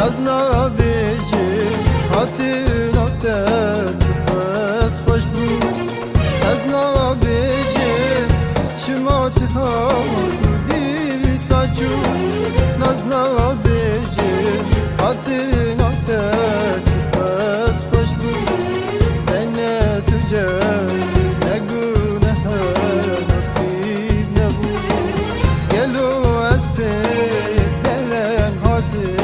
از نابیجی هاتی نکته چپس خوش بود از نابیجی شمات ها دیوی ساچو از نابیجی هاتی نکته چپس خوش بود بین سجه نگونه نصیب نبود گلو از پی دلم هاتی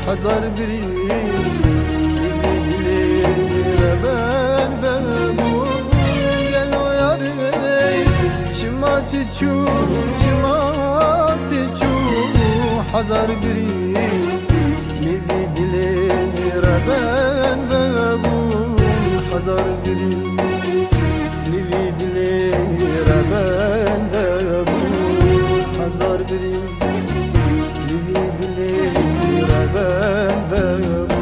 Hazar biri ben ve bu gel o yari çimati çu Hazar biri milli dilere ben ve bu Hazar biri milli dilere ben ve bu Hazar biri milli dilere ben ve bu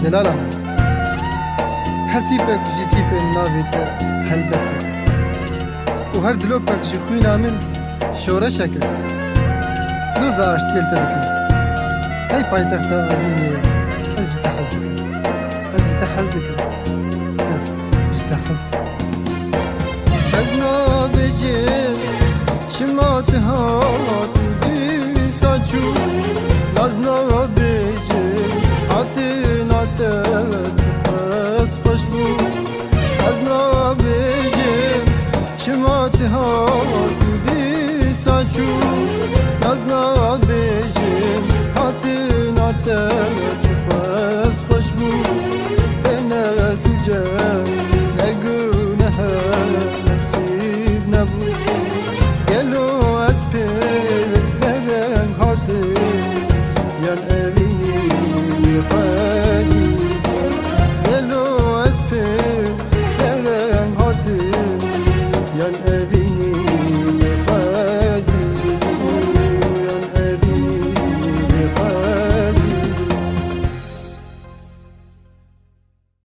Delala her tipek ji tipên navê te helbest e û her dilopek ji xwîna min şoreşek e doza aştiyel te dikim hey paytexta Evînê ez ji te hez dikim ez ji te hez dikim ez ji te hez dikim ez nabêjim çima te hat